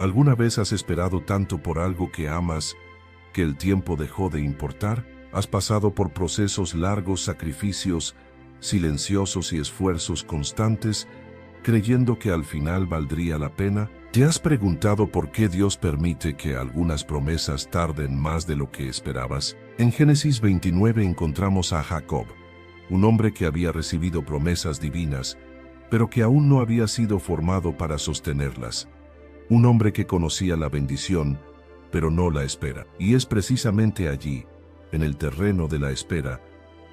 ¿Alguna vez has esperado tanto por algo que amas que el tiempo dejó de importar? ¿Has pasado por procesos largos, sacrificios silenciosos y esfuerzos constantes, creyendo que al final valdría la pena? ¿Te has preguntado por qué Dios permite que algunas promesas tarden más de lo que esperabas? En Génesis 29 encontramos a Jacob, un hombre que había recibido promesas divinas, pero que aún no había sido formado para sostenerlas. Un hombre que conocía la bendición, pero no la espera. Y es precisamente allí, en el terreno de la espera,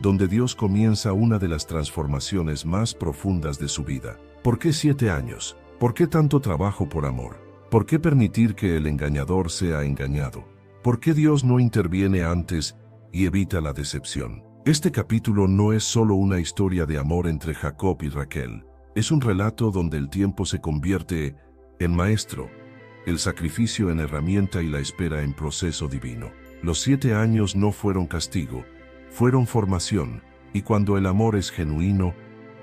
donde Dios comienza una de las transformaciones más profundas de su vida. ¿Por qué 7 años? ¿Por qué tanto trabajo por amor? ¿Por qué permitir que el engañador sea engañado? ¿Por qué Dios no interviene antes y evita la decepción? Este capítulo no es solo una historia de amor entre Jacob y Raquel. Es un relato donde el tiempo se convierte en maestro, el sacrificio en herramienta y la espera en proceso divino. Los 7 años no fueron castigo, fueron formación, y cuando el amor es genuino,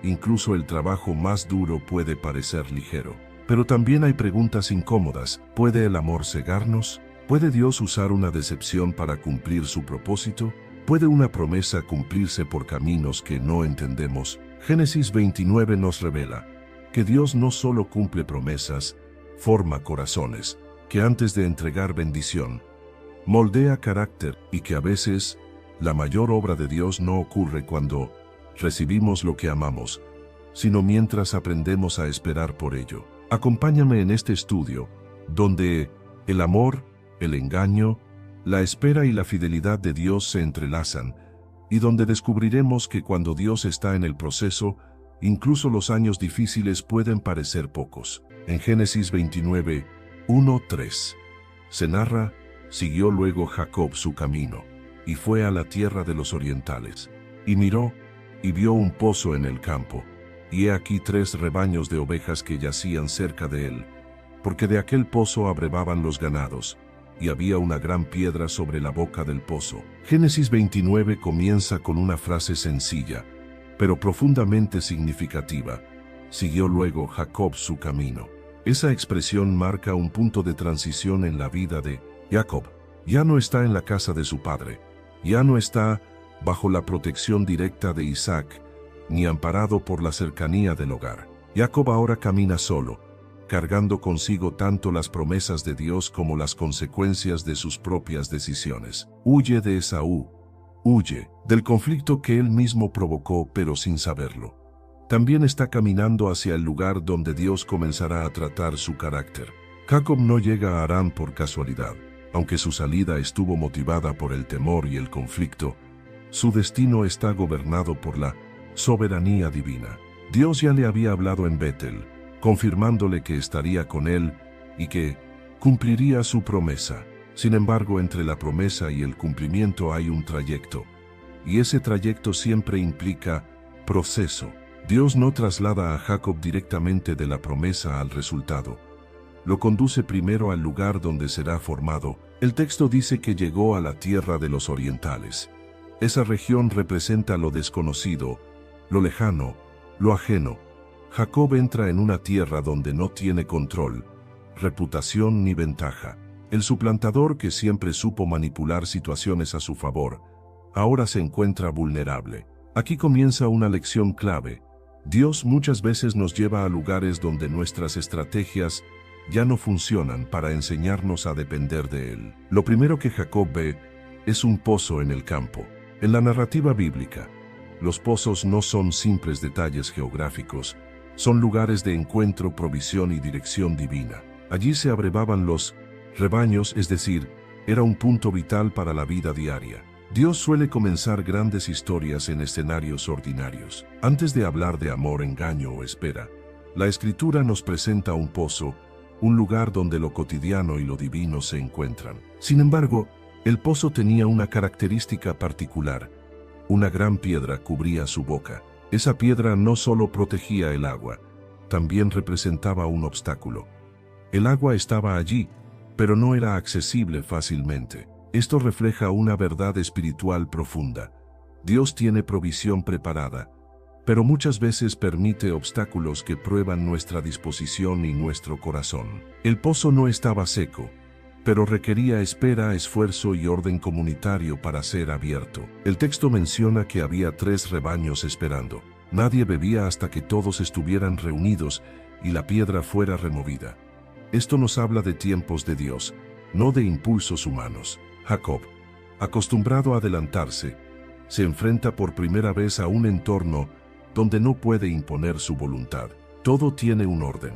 incluso el trabajo más duro puede parecer ligero. Pero también hay preguntas incómodas. ¿Puede el amor cegarnos? ¿Puede Dios usar una decepción para cumplir su propósito? ¿Puede una promesa cumplirse por caminos que no entendemos? Génesis 29 nos revela que Dios no solo cumple promesas, forma corazones, que antes de entregar bendición, moldea carácter, y que a veces la mayor obra de Dios no ocurre cuando recibimos lo que amamos, sino mientras aprendemos a esperar por ello. Acompáñame en este estudio, donde el amor, el engaño, la espera y la fidelidad de Dios se entrelazan, y donde descubriremos que cuando Dios está en el proceso, incluso los años difíciles pueden parecer pocos. En Génesis 29, 1-3, se narra: siguió luego Jacob su camino, y fue a la tierra de los orientales, y miró, y vio un pozo en el campo, y he aquí 3 rebaños de ovejas que yacían cerca de él, porque de aquel pozo abrevaban los ganados, y había una gran piedra sobre la boca del pozo. Génesis 29 comienza con una frase sencilla, pero profundamente significativa: siguió luego Jacob su camino. Esa expresión marca un punto de transición en la vida de Jacob. Ya no está en la casa de su padre, ya no está bajo la protección directa de Isaac, ni amparado por la cercanía del hogar. Jacob ahora camina solo, cargando consigo tanto las promesas de Dios como las consecuencias de sus propias decisiones. Huye de Esaú, huye del conflicto que él mismo provocó, pero sin saberlo. También está caminando hacia el lugar donde Dios comenzará a tratar su carácter. Jacob no llega a Harán por casualidad. Aunque su salida estuvo motivada por el temor y el conflicto, su destino está gobernado por la soberanía divina. Dios ya le había hablado en Betel, confirmándole que estaría con él y que cumpliría su promesa. Sin embargo, entre la promesa y el cumplimiento hay un trayecto, y ese trayecto siempre implica proceso. Dios no traslada a Jacob directamente de la promesa al resultado. Lo conduce primero al lugar donde será formado. El texto dice que llegó a la tierra de los orientales. Esa región representa lo desconocido, lo lejano, lo ajeno. Jacob entra en una tierra donde no tiene control, reputación ni ventaja. El suplantador, que siempre supo manipular situaciones a su favor, ahora se encuentra vulnerable. Aquí comienza una lección clave. Dios muchas veces nos lleva a lugares donde nuestras estrategias ya no funcionan, para enseñarnos a depender de Él. Lo primero que Jacob ve es un pozo en el campo. En la narrativa bíblica, los pozos no son simples detalles geográficos, son lugares de encuentro, provisión y dirección divina. Allí se abrevaban los rebaños, es decir, era un punto vital para la vida diaria. Dios suele comenzar grandes historias en escenarios ordinarios. Antes de hablar de amor, engaño o espera, la Escritura nos presenta un pozo, un lugar donde lo cotidiano y lo divino se encuentran. Sin embargo, el pozo tenía una característica particular. Una gran piedra cubría su boca. Esa piedra no solo protegía el agua, también representaba un obstáculo. El agua estaba allí, pero no era accesible fácilmente. Esto refleja una verdad espiritual profunda. Dios tiene provisión preparada, pero muchas veces permite obstáculos que prueban nuestra disposición y nuestro corazón. El pozo no estaba seco, pero requería espera, esfuerzo y orden comunitario para ser abierto. El texto menciona que había 3 rebaños esperando. Nadie bebía hasta que todos estuvieran reunidos y la piedra fuera removida. Esto nos habla de tiempos de Dios, no de impulsos humanos. Jacob, acostumbrado a adelantarse, se enfrenta por primera vez a un entorno donde no puede imponer su voluntad. Todo tiene un orden,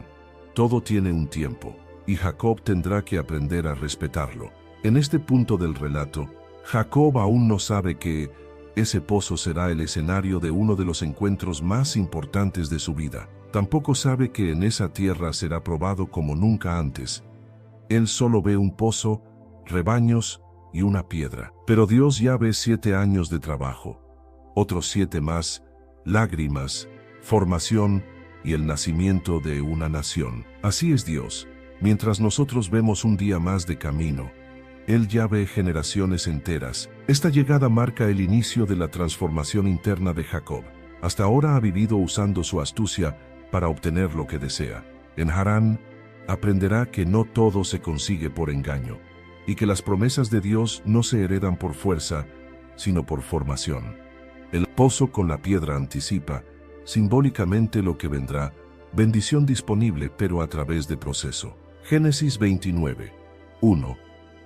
todo tiene un tiempo, y Jacob tendrá que aprender a respetarlo. En este punto del relato, Jacob aún no sabe que ese pozo será el escenario de uno de los encuentros más importantes de su vida. Tampoco sabe que en esa tierra será probado como nunca antes. Él solo ve un pozo, rebaños y una piedra. Pero Dios ya ve 7 años de trabajo, otros 7 más, lágrimas, formación y el nacimiento de una nación. Así es Dios. Mientras nosotros vemos un día más de camino, Él ya ve generaciones enteras. Esta llegada marca el inicio de la transformación interna de Jacob. Hasta ahora ha vivido usando su astucia para obtener lo que desea. En Harán, aprenderá que no todo se consigue por engaño, y que las promesas de Dios no se heredan por fuerza, sino por formación. El pozo con la piedra anticipa, simbólicamente lo que vendrá, bendición disponible pero a través de proceso. Génesis 29, 1,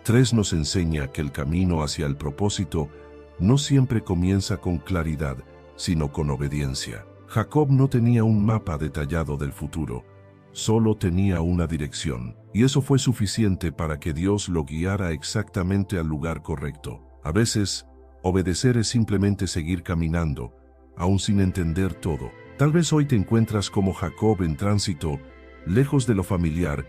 3 nos enseña que el camino hacia el propósito no siempre comienza con claridad, sino con obediencia. Jacob no tenía un mapa detallado del futuro, solo tenía una dirección, y eso fue suficiente para que Dios lo guiara exactamente al lugar correcto. A veces, obedecer es simplemente seguir caminando, aún sin entender todo. Tal vez hoy te encuentras como Jacob en tránsito, lejos de lo familiar,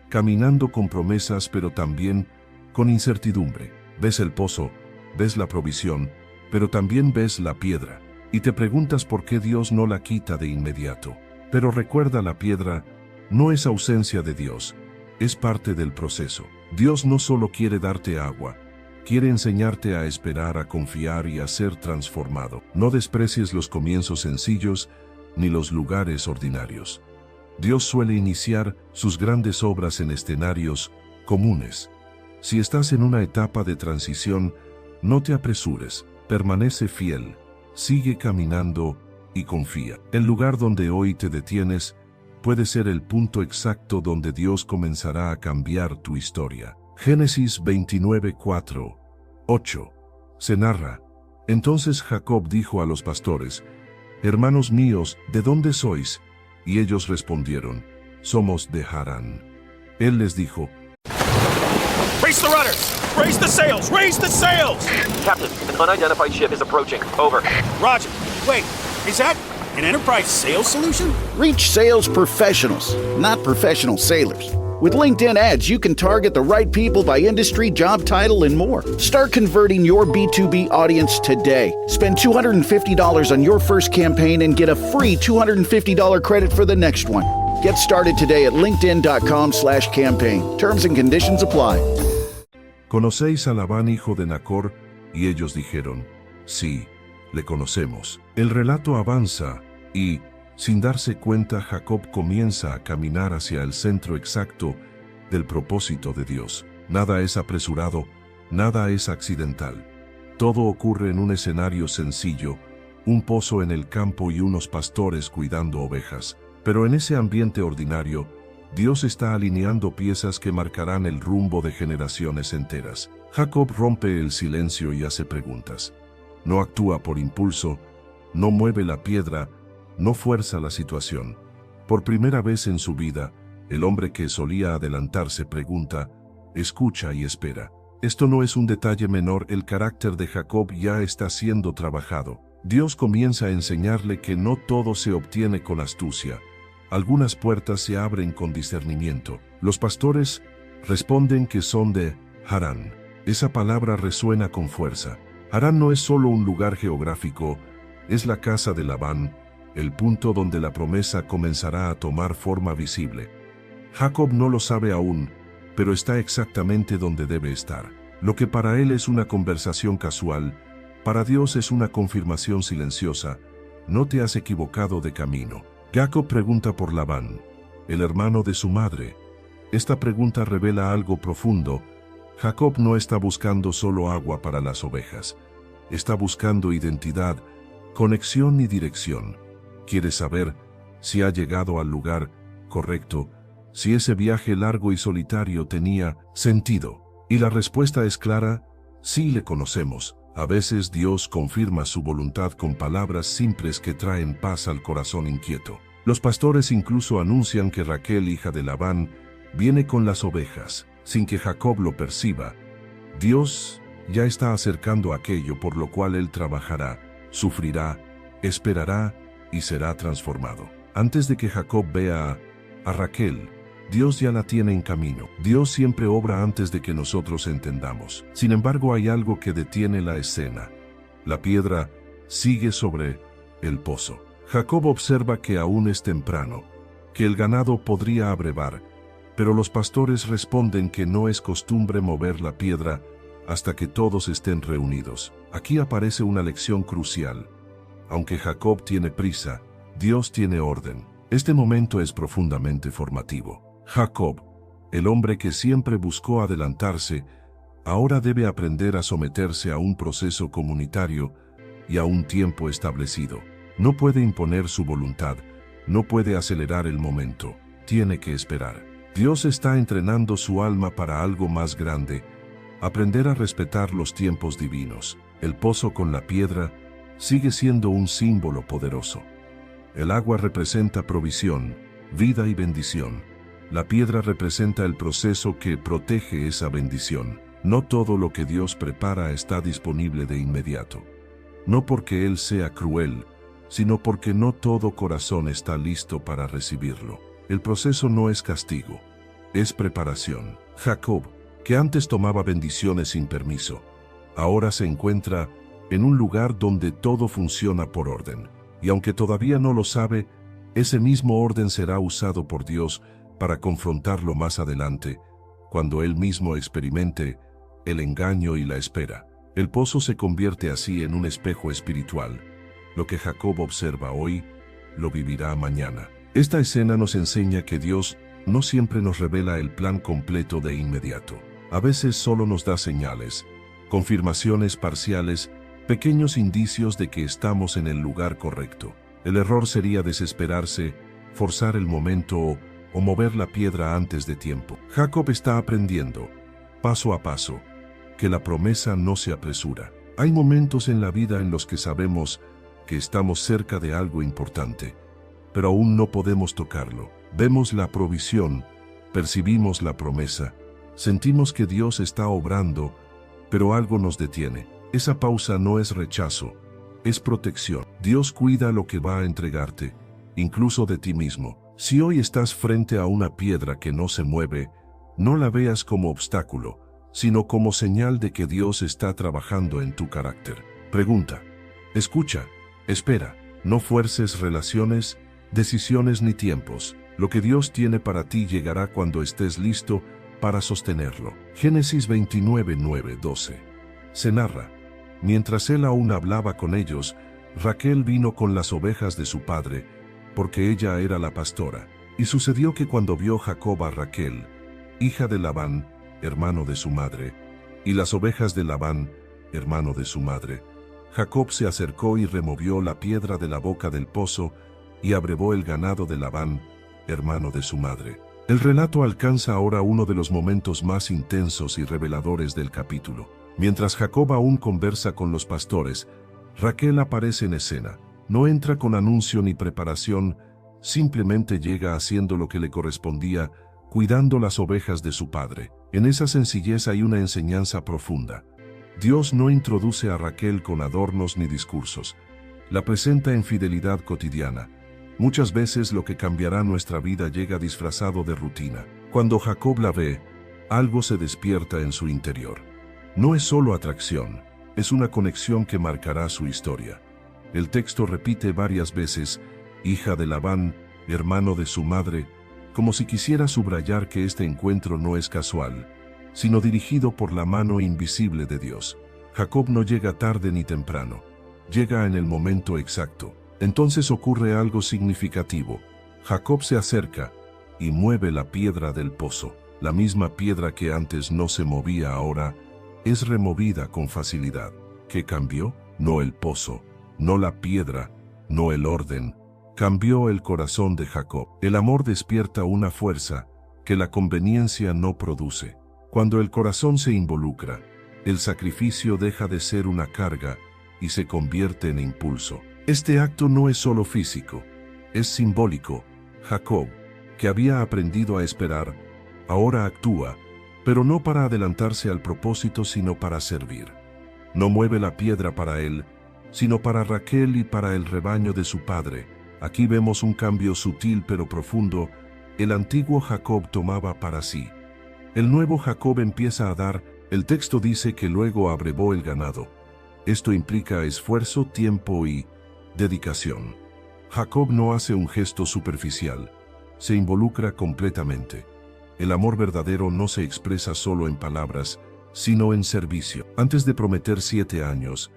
caminando con promesas pero también con incertidumbre. Ves el pozo, ves la provisión, pero también ves la piedra, y te preguntas por qué Dios no la quita de inmediato. Pero recuerda, la piedra no es ausencia de Dios, es parte del proceso. Dios no solo quiere darte agua, quiere enseñarte a esperar, a confiar y a ser transformado. No desprecies los comienzos sencillos ni los lugares ordinarios. Dios suele iniciar sus grandes obras en escenarios comunes. Si estás en una etapa de transición, no te apresures, permanece fiel, sigue caminando y confía. El lugar donde hoy te detienes puede ser el punto exacto donde Dios comenzará a cambiar tu historia. Génesis 29, 4, 8. Se narra: entonces Jacob dijo a los pastores: hermanos míos, ¿de dónde sois? Y ellos respondieron: somos de Harán. Él les dijo: Raise the rudders! Raise the sails! Raise the sails! Captain, an unidentified ship is approaching. Over. Roger. Wait, is that an Enterprise sales solution? Reach sales professionals, not professional sailors. With LinkedIn ads, you can target the right people by industry, job title, and more. Start converting your B2B audience today. Spend $250 on your first campaign and get a free $250 credit for the next one. Get started today at linkedin.com/campaign. Terms and conditions apply. ¿Conocéis a Labán, hijo de Nacor? Y ellos dijeron: sí, le conocemos. El relato avanza y, sin darse cuenta, Jacob comienza a caminar hacia el centro exacto del propósito de Dios. Nada es apresurado, nada es accidental. Todo ocurre en un escenario sencillo, un pozo en el campo y unos pastores cuidando ovejas. Pero en ese ambiente ordinario, Dios está alineando piezas que marcarán el rumbo de generaciones enteras. Jacob rompe el silencio y hace preguntas. No actúa por impulso, no mueve la piedra, no fuerza la situación. Por primera vez en su vida, el hombre que solía adelantarse pregunta, escucha y espera. Esto no es un detalle menor, el carácter de Jacob ya está siendo trabajado. Dios comienza a enseñarle que no todo se obtiene con astucia. Algunas puertas se abren con discernimiento. Los pastores responden que son de Harán. Esa palabra resuena con fuerza. Harán no es solo un lugar geográfico, es la casa de Labán, el punto donde la promesa comenzará a tomar forma visible. Jacob no lo sabe aún, pero está exactamente donde debe estar. Lo que para él es una conversación casual, para Dios es una confirmación silenciosa, no te has equivocado de camino. Jacob pregunta por Labán, el hermano de su madre. Esta pregunta revela algo profundo. Jacob no está buscando solo agua para las ovejas. Está buscando identidad, conexión y dirección. Quiere saber si ha llegado al lugar correcto, si ese viaje largo y solitario tenía sentido. Y la respuesta es clara: sí, le conocemos. A veces Dios confirma su voluntad con palabras simples que traen paz al corazón inquieto. Los pastores incluso anuncian que Raquel, hija de Labán, viene con las ovejas, sin que Jacob lo perciba. Dios ya está acercando aquello por lo cual él trabajará, sufrirá, esperará y será transformado. Antes de que Jacob vea a Raquel, Dios ya la tiene en camino. Dios siempre obra antes de que nosotros entendamos. Sin embargo, hay algo que detiene la escena. La piedra sigue sobre el pozo. Jacob observa que aún es temprano, que el ganado podría abrevar, pero los pastores responden que no es costumbre mover la piedra hasta que todos estén reunidos. Aquí aparece una lección crucial. Aunque Jacob tiene prisa, Dios tiene orden. Este momento es profundamente formativo. Jacob, el hombre que siempre buscó adelantarse, ahora debe aprender a someterse a un proceso comunitario y a un tiempo establecido. No puede imponer su voluntad, no puede acelerar el momento, tiene que esperar. Dios está entrenando su alma para algo más grande, aprender a respetar los tiempos divinos. El pozo con la piedra sigue siendo un símbolo poderoso. El agua representa provisión, vida y bendición. La piedra representa el proceso que protege esa bendición. No todo lo que Dios prepara está disponible de inmediato. No porque Él sea cruel, sino porque no todo corazón está listo para recibirlo. El proceso no es castigo, es preparación. Jacob, que antes tomaba bendiciones sin permiso, ahora se encuentra en un lugar donde todo funciona por orden. Y aunque todavía no lo sabe, ese mismo orden será usado por Dios para confrontarlo más adelante, cuando él mismo experimente el engaño y la espera. El pozo se convierte así en un espejo espiritual. Lo que Jacob observa hoy, lo vivirá mañana. Esta escena nos enseña que Dios no siempre nos revela el plan completo de inmediato. A veces solo nos da señales, confirmaciones parciales, pequeños indicios de que estamos en el lugar correcto. El error sería desesperarse, forzar el momento o mover la piedra antes de tiempo. Jacob está aprendiendo, paso a paso, que la promesa no se apresura. Hay momentos en la vida en los que sabemos que estamos cerca de algo importante, pero aún no podemos tocarlo. Vemos la provisión, percibimos la promesa, sentimos que Dios está obrando, pero algo nos detiene. Esa pausa no es rechazo, es protección. Dios cuida lo que va a entregarte, incluso de ti mismo. Si hoy estás frente a una piedra que no se mueve, no la veas como obstáculo, sino como señal de que Dios está trabajando en tu carácter. Pregunta, escucha, espera, no fuerces relaciones, decisiones ni tiempos. Lo que Dios tiene para ti llegará cuando estés listo para sostenerlo. Génesis 29, 9, 12. Se narra: mientras él aún hablaba con ellos, Raquel vino con las ovejas de su padre, porque ella era la pastora. Y sucedió que cuando vio Jacob a Raquel, hija de Labán, hermano de su madre, y las ovejas de Labán, hermano de su madre, Jacob se acercó y removió la piedra de la boca del pozo y abrevó el ganado de Labán, hermano de su madre. El relato alcanza ahora uno de los momentos más intensos y reveladores del capítulo. Mientras Jacob aún conversa con los pastores, Raquel aparece en escena. No entra con anuncio ni preparación, simplemente llega haciendo lo que le correspondía, cuidando las ovejas de su padre. En esa sencillez hay una enseñanza profunda. Dios no introduce a Raquel con adornos ni discursos. La presenta en fidelidad cotidiana. Muchas veces lo que cambiará nuestra vida llega disfrazado de rutina. Cuando Jacob la ve, algo se despierta en su interior. No es solo atracción, es una conexión que marcará su historia. El texto repite varias veces, hija de Labán, hermano de su madre, como si quisiera subrayar que este encuentro no es casual, sino dirigido por la mano invisible de Dios. Jacob no llega tarde ni temprano, llega en el momento exacto. Entonces ocurre algo significativo. Jacob se acerca y mueve la piedra del pozo. La misma piedra que antes no se movía ahora es removida con facilidad. ¿Qué cambió? No el pozo, no la piedra, no el orden. Cambió el corazón de Jacob. El amor despierta una fuerza que la conveniencia no produce. Cuando el corazón se involucra, el sacrificio deja de ser una carga y se convierte en impulso. Este acto no es solo físico, es simbólico. Jacob, que había aprendido a esperar, ahora actúa, pero no para adelantarse al propósito, sino para servir. No mueve la piedra para él, sino para Raquel y para el rebaño de su padre. Aquí vemos un cambio sutil pero profundo. El antiguo Jacob tomaba para sí. El nuevo Jacob empieza a dar. El texto dice que luego abrevó el ganado. Esto implica esfuerzo, tiempo y dedicación. Jacob no hace un gesto superficial, se involucra completamente. El amor verdadero no se expresa solo en palabras, sino en servicio. Antes de prometer 7 años,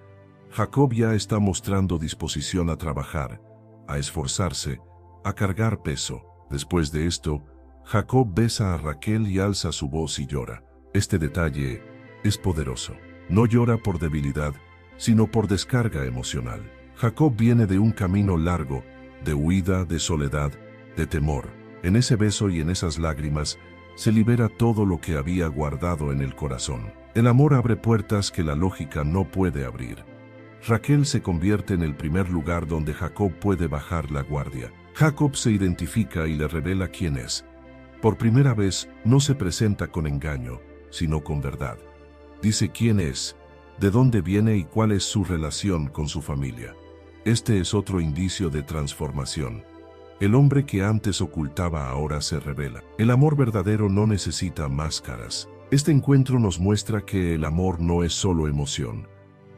Jacob ya está mostrando disposición a trabajar, a esforzarse, a cargar peso. Después de esto, Jacob besa a Raquel y alza su voz y llora. Este detalle es poderoso. No llora por debilidad, sino por descarga emocional. Jacob viene de un camino largo, de huida, de soledad, de temor. En ese beso y en esas lágrimas se libera todo lo que había guardado en el corazón. El amor abre puertas que la lógica no puede abrir. Raquel se convierte en el primer lugar donde Jacob puede bajar la guardia. Jacob se identifica y le revela quién es. Por primera vez no se presenta con engaño, sino con verdad. Dice quién es, de dónde viene y cuál es su relación con su familia. Este es otro indicio de transformación. El hombre que antes ocultaba ahora se revela. El amor verdadero no necesita máscaras. Este encuentro nos muestra que el amor no es solo emoción,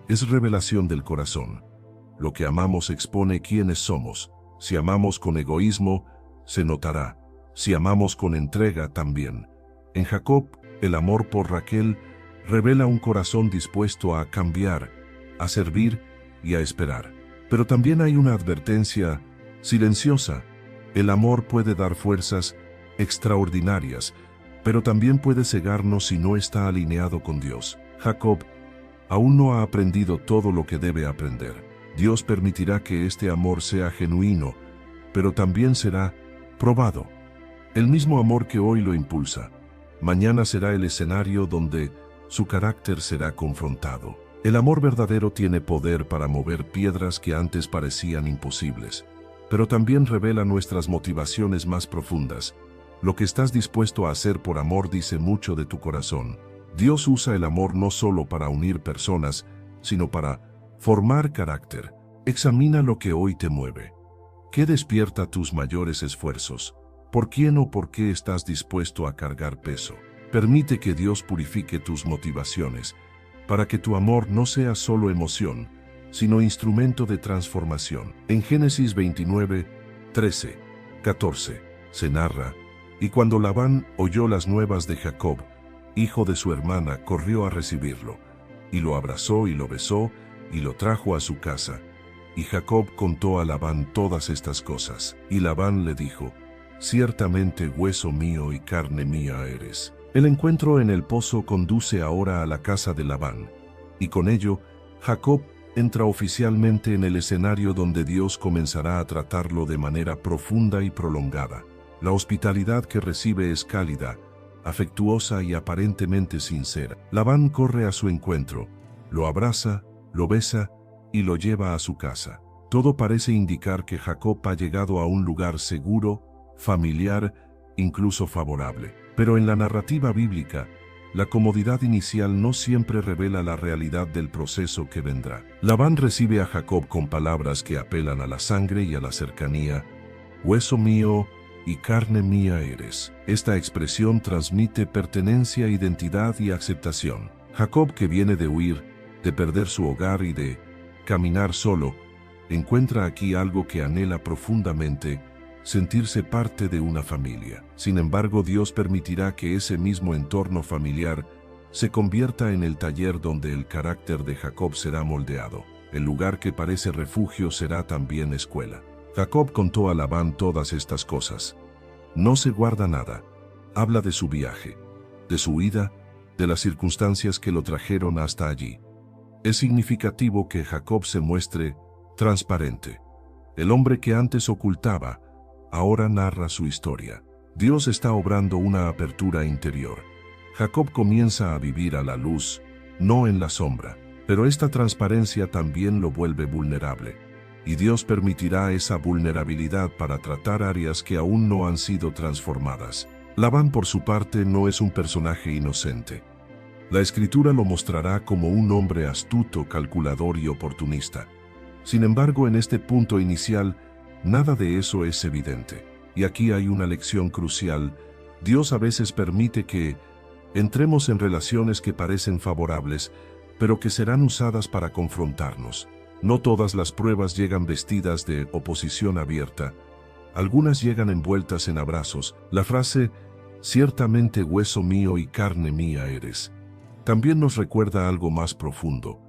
es revelación del corazón. Lo que amamos expone quiénes somos. Si amamos con egoísmo, se notará. Si amamos con entrega, también. En Jacob, el amor por Raquel revela un corazón dispuesto a cambiar, a servir y a esperar. Pero también hay una advertencia silenciosa. El amor puede dar fuerzas extraordinarias, pero también puede cegarnos si no está alineado con Dios. Jacob aún no ha aprendido todo lo que debe aprender. Dios permitirá que este amor sea genuino, pero también será probado. El mismo amor que hoy lo impulsa, mañana será el escenario donde su carácter será confrontado. El amor verdadero tiene poder para mover piedras que antes parecían imposibles, pero también revela nuestras motivaciones más profundas. Lo que estás dispuesto a hacer por amor dice mucho de tu corazón. Dios usa el amor no solo para unir personas, sino para formar carácter. Examina lo que hoy te mueve. ¿Qué despierta tus mayores esfuerzos? ¿Por quién o por qué estás dispuesto a cargar peso? Permite que Dios purifique tus motivaciones, para que tu amor no sea solo emoción, sino instrumento de transformación. En Génesis 29, 13, 14, se narra: y cuando Labán oyó las nuevas de Jacob, hijo de su hermana, corrió a recibirlo, y lo abrazó y lo besó, y lo trajo a su casa. Y Jacob contó a Labán todas estas cosas. Y Labán le dijo: ciertamente hueso mío y carne mía eres. El encuentro en el pozo conduce ahora a la casa de Labán, y con ello, Jacob entra oficialmente en el escenario donde Dios comenzará a tratarlo de manera profunda y prolongada. La hospitalidad que recibe es cálida, afectuosa y aparentemente sincera. Labán corre a su encuentro, lo abraza, lo besa y lo lleva a su casa. Todo parece indicar que Jacob ha llegado a un lugar seguro, familiar, incluso favorable. Pero en la narrativa bíblica, la comodidad inicial no siempre revela la realidad del proceso que vendrá. Labán recibe a Jacob con palabras que apelan a la sangre y a la cercanía. Hueso mío y carne mía eres. Esta expresión transmite pertenencia, identidad y aceptación. Jacob, que viene de huir, de perder su hogar y de caminar solo, encuentra aquí algo que anhela profundamente: sentirse parte de una familia. Sin embargo, Dios permitirá que ese mismo entorno familiar se convierta en el taller donde el carácter de Jacob será moldeado. El lugar que parece refugio será también escuela. Jacob contó a Labán todas estas cosas. No se guarda nada. Habla de su viaje, de su huida, de las circunstancias que lo trajeron hasta allí. Es significativo que Jacob se muestre transparente. El hombre que antes ocultaba, ahora narra su historia. Dios está obrando una apertura interior. Jacob comienza a vivir a la luz, no en la sombra. Pero esta transparencia también lo vuelve vulnerable. Y Dios permitirá esa vulnerabilidad para tratar áreas que aún no han sido transformadas. Labán, por su parte, no es un personaje inocente. La Escritura lo mostrará como un hombre astuto, calculador y oportunista. Sin embargo, en este punto inicial, nada de eso es evidente. Y aquí hay una lección crucial. Dios a veces permite que entremos en relaciones que parecen favorables, pero que serán usadas para confrontarnos. No todas las pruebas llegan vestidas de oposición abierta. Algunas llegan envueltas en abrazos. La frase, ciertamente hueso mío y carne mía eres, también nos recuerda algo más profundo.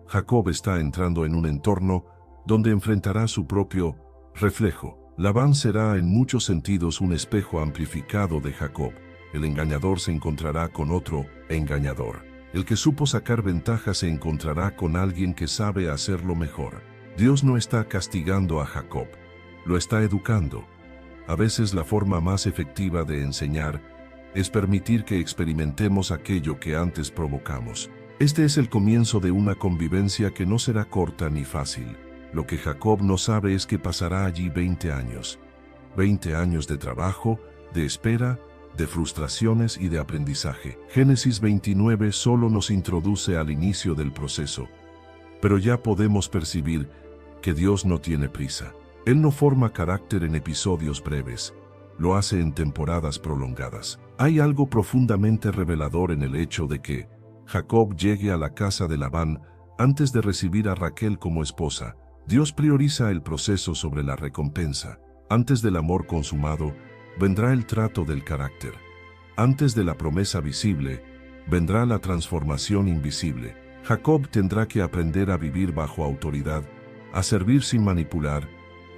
Jacob está entrando en un entorno donde enfrentará su propio reflejo. Labán será en muchos sentidos un espejo amplificado de Jacob. El engañador se encontrará con otro engañador. El que supo sacar ventaja se encontrará con alguien que sabe hacerlo mejor. Dios no está castigando a Jacob, lo está educando. A veces la forma más efectiva de enseñar es permitir que experimentemos aquello que antes provocamos. Este es el comienzo de una convivencia que no será corta ni fácil. Lo que Jacob no sabe es que pasará allí 20 años. 20 años de trabajo, de espera, de frustraciones y de aprendizaje. Génesis 29 solo nos introduce al inicio del proceso, pero ya podemos percibir que Dios no tiene prisa. Él no forma carácter en episodios breves, lo hace en temporadas prolongadas. Hay algo profundamente revelador en el hecho de que Jacob llegue a la casa de Labán antes de recibir a Raquel como esposa. Dios prioriza el proceso sobre la recompensa. Antes del amor consumado, vendrá el trato del carácter. Antes de la promesa visible, vendrá la transformación invisible. Jacob tendrá que aprender a vivir bajo autoridad, a servir sin manipular,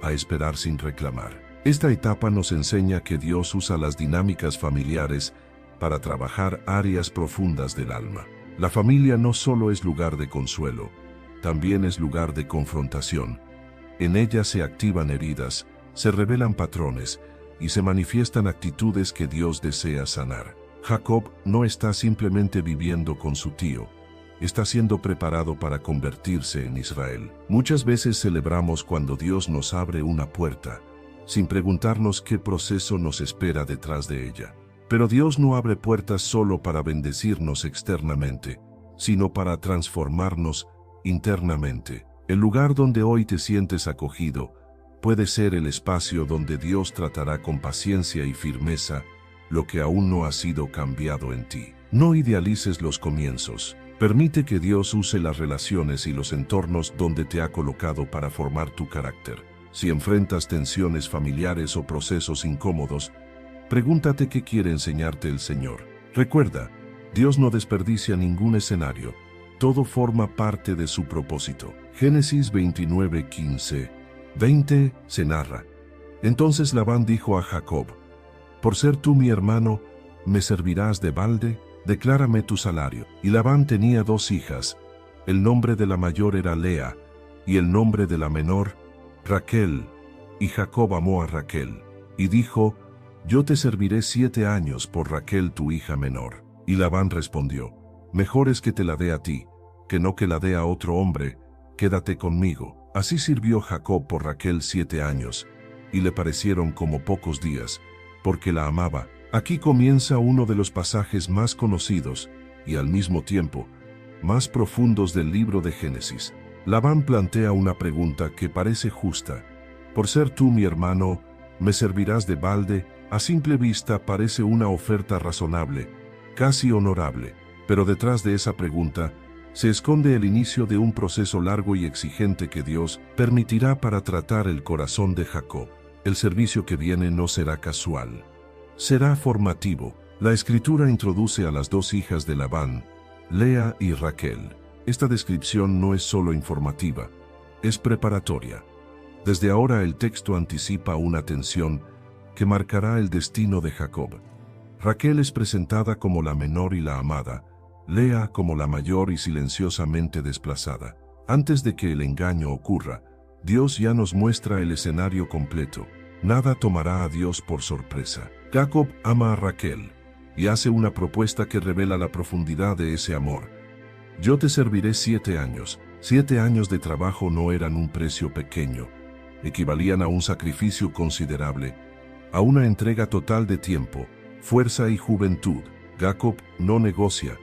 a esperar sin reclamar. Esta etapa nos enseña que Dios usa las dinámicas familiares para trabajar áreas profundas del alma. La familia no solo es lugar de consuelo, también es lugar de confrontación. En ella se activan heridas, se revelan patrones, y se manifiestan actitudes que Dios desea sanar. Jacob no está simplemente viviendo con su tío, está siendo preparado para convertirse en Israel. Muchas veces celebramos cuando Dios nos abre una puerta, sin preguntarnos qué proceso nos espera detrás de ella. Pero Dios no abre puertas solo para bendecirnos externamente, sino para transformarnos internamente. El lugar donde hoy te sientes acogido puede ser el espacio donde Dios tratará con paciencia y firmeza lo que aún no ha sido cambiado en ti. No idealices los comienzos. Permite que Dios use las relaciones y los entornos donde te ha colocado para formar tu carácter. Si enfrentas tensiones familiares o procesos incómodos, pregúntate qué quiere enseñarte el Señor. Recuerda, Dios no desperdicia ningún escenario. Todo forma parte de su propósito. Génesis 29:15. 20 se narra. Entonces Labán dijo a Jacob: por ser tú mi hermano, ¿me servirás de balde? Declárame tu salario. Y Labán tenía 2 hijas. El nombre de la mayor era Lea, y el nombre de la menor, Raquel. Y Jacob amó a Raquel, y dijo: yo te serviré 7 años por Raquel tu hija menor. Y Labán respondió: mejor es que te la dé a ti, que no que la dé a otro hombre, quédate conmigo. Así sirvió Jacob por Raquel 7 años, y le parecieron como pocos días, porque la amaba. Aquí comienza uno de los pasajes más conocidos, y al mismo tiempo, más profundos del libro de Génesis. Labán plantea una pregunta que parece justa. Por ser tú mi hermano, ¿me servirás de balde? A simple vista parece una oferta razonable, casi honorable, pero detrás de esa pregunta, se esconde el inicio de un proceso largo y exigente que Dios permitirá para tratar el corazón de Jacob. El servicio que viene no será casual, será formativo. La Escritura introduce a las 2 hijas de Labán, Lea y Raquel. Esta descripción no es solo informativa, es preparatoria. Desde ahora el texto anticipa una tensión que marcará el destino de Jacob. Raquel es presentada como la menor y la amada, Lea como la mayor y silenciosamente desplazada. Antes de que el engaño ocurra, Dios ya nos muestra el escenario completo. Nada tomará a Dios por sorpresa. Jacob ama a Raquel y hace una propuesta que revela la profundidad de ese amor. Yo te serviré 7 años. 7 años de trabajo no eran un precio pequeño. Equivalían a un sacrificio considerable, a una entrega total de tiempo, fuerza y juventud. Jacob no negocia,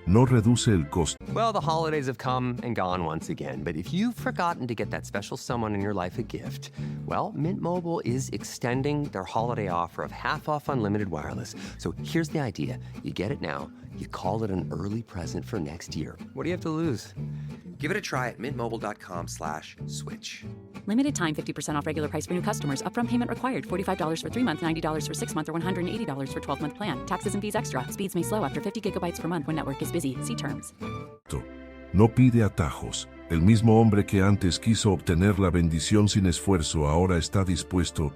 no reduce el costo. Well, the holidays have come and gone once again, but if you've forgotten to get that special someone in your life a gift, well, Mint Mobile is extending their holiday offer of half off unlimited wireless. So here's the idea. You get it now, you call it an early present for next year. What do you have to lose? Give it a try at mintmobile.com/switch. Limited time 50% off regular price for new customers. Upfront payment required. $45 for 3 months, $90 for 6 months, or $180 for 12-month plan. Taxes and fees extra. Speeds may slow after 50 gigabytes per month when network is busy. See terms. No pide atajos. El mismo hombre que antes quiso obtener la bendición sin esfuerzo ahora está dispuesto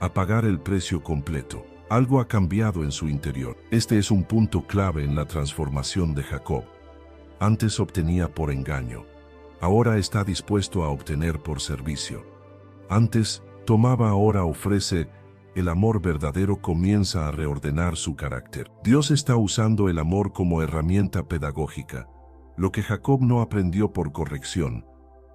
a pagar el precio completo. Algo ha cambiado en su interior. Este es un punto clave en la transformación de Jacob. Antes obtenía por engaño. Ahora está dispuesto a obtener por servicio. Antes tomaba, ahora ofrece. El amor verdadero comienza a reordenar su carácter. Dios está usando el amor como herramienta pedagógica. Lo que Jacob no aprendió por corrección,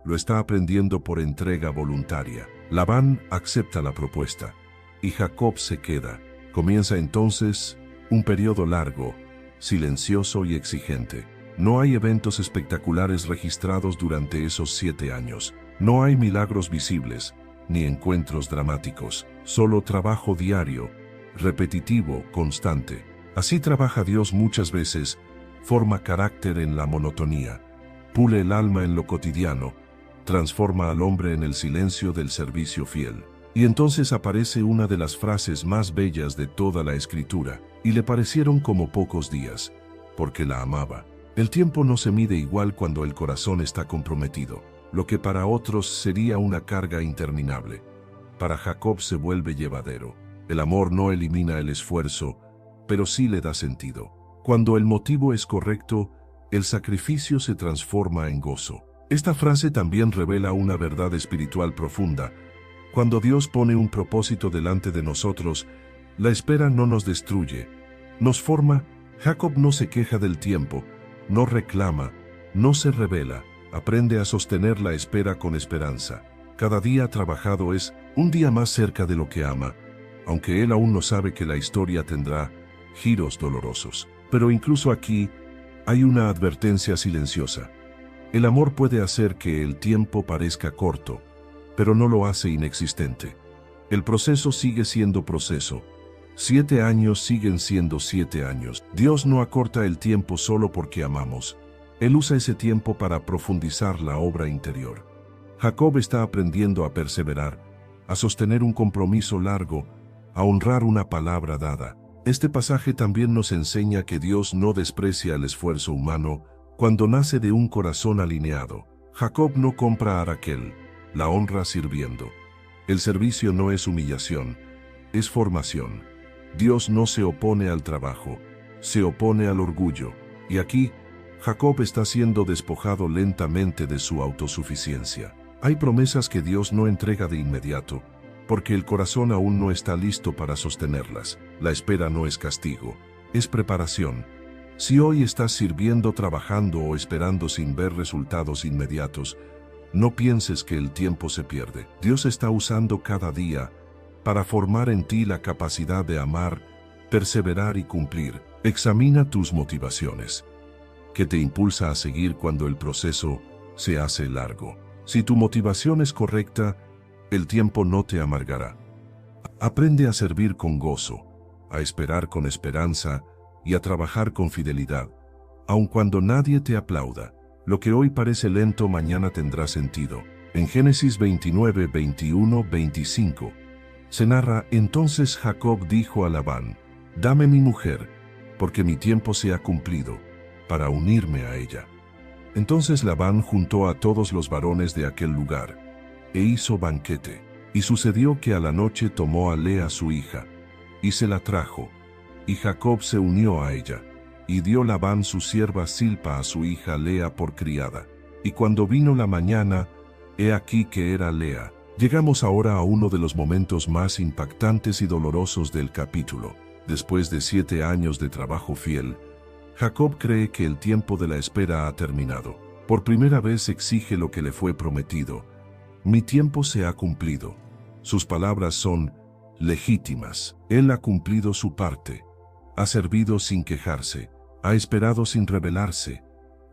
lo está aprendiendo por entrega voluntaria. Labán acepta la propuesta y Jacob se queda. Comienza entonces un periodo largo, silencioso y exigente. No hay eventos espectaculares registrados durante esos 7 años. No hay milagros visibles, ni encuentros dramáticos. Solo trabajo diario, repetitivo, constante. Así trabaja Dios muchas veces, forma carácter en la monotonía, pule el alma en lo cotidiano, transforma al hombre en el silencio del servicio fiel. Y entonces aparece una de las frases más bellas de toda la Escritura, y le parecieron como pocos días, porque la amaba. El tiempo no se mide igual cuando el corazón está comprometido. Lo que para otros sería una carga interminable, para Jacob se vuelve llevadero. El amor no elimina el esfuerzo, pero sí le da sentido. Cuando el motivo es correcto, el sacrificio se transforma en gozo. Esta frase también revela una verdad espiritual profunda. Cuando Dios pone un propósito delante de nosotros, la espera no nos destruye, nos forma. Jacob no se queja del tiempo, no reclama, no se rebela, aprende a sostener la espera con esperanza. Cada día trabajado es un día más cerca de lo que ama, aunque él aún no sabe que la historia tendrá giros dolorosos. Pero incluso aquí hay una advertencia silenciosa. El amor puede hacer que el tiempo parezca corto, pero no lo hace inexistente. El proceso sigue siendo proceso. 7 años siguen siendo 7 años. Dios no acorta el tiempo solo porque amamos. Él usa ese tiempo para profundizar la obra interior. Jacob está aprendiendo a perseverar, a sostener un compromiso largo, a honrar una palabra dada. Este pasaje también nos enseña que Dios no desprecia el esfuerzo humano cuando nace de un corazón alineado. Jacob no compra a Raquel, la honra sirviendo. El servicio no es humillación, es formación. Dios no se opone al trabajo, se opone al orgullo. Y aquí, Jacob está siendo despojado lentamente de su autosuficiencia. Hay promesas que Dios no entrega de inmediato, porque el corazón aún no está listo para sostenerlas. La espera no es castigo, es preparación. Si hoy estás sirviendo, trabajando o esperando sin ver resultados inmediatos, no pienses que el tiempo se pierde. Dios está usando cada día para formar en ti la capacidad de amar, perseverar y cumplir. Examina tus motivaciones. ¿Qué te impulsa a seguir cuando el proceso se hace largo? Si tu motivación es correcta, el tiempo no te amargará. Aprende a servir con gozo, a esperar con esperanza y a trabajar con fidelidad, aun cuando nadie te aplauda. Lo que hoy parece lento mañana tendrá sentido. En Génesis 29, 21, 25, se narra: entonces Jacob dijo a Labán: dame mi mujer, porque mi tiempo se ha cumplido, para unirme a ella. Entonces Labán juntó a todos los varones de aquel lugar, e hizo banquete. Y sucedió que a la noche tomó a Lea su hija, y se la trajo, y Jacob se unió a ella, y dio Labán su sierva Silpa a su hija Lea por criada. Y cuando vino la mañana, he aquí que era Lea. Llegamos ahora a uno de los momentos más impactantes y dolorosos del capítulo. Después de 7 años de trabajo fiel, Jacob cree que el tiempo de la espera ha terminado. Por primera vez exige lo que le fue prometido. Mi tiempo se ha cumplido. Sus palabras son legítimas. Él ha cumplido su parte. Ha servido sin quejarse. Ha esperado sin rebelarse.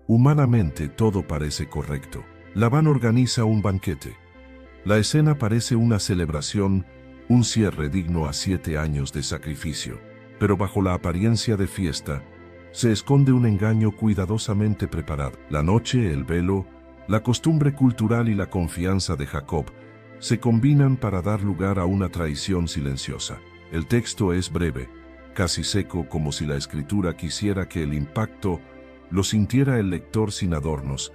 Humanamente todo parece correcto. Labán organiza un banquete. La escena parece una celebración, un cierre digno a 7 años de sacrificio. Pero bajo la apariencia de fiesta, se esconde un engaño cuidadosamente preparado. La noche, el velo, la costumbre cultural y la confianza de Jacob se combinan para dar lugar a una traición silenciosa. El texto es breve, casi seco, como si la escritura quisiera que el impacto lo sintiera el lector sin adornos.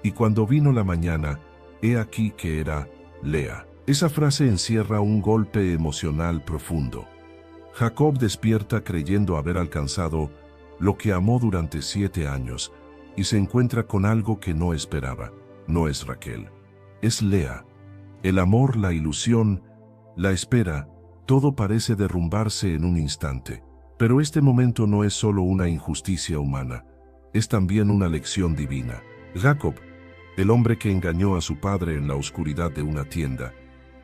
Y cuando vino la mañana, he aquí que era Lea. Esa frase encierra un golpe emocional profundo. Jacob despierta creyendo haber alcanzado lo que amó durante 7 años, y se encuentra con algo que no esperaba. No es Raquel, es Lea. El amor, la ilusión, la espera, todo parece derrumbarse en un instante. Pero este momento no es solo una injusticia humana, es también una lección divina. Jacob, el hombre que engañó a su padre en la oscuridad de una tienda,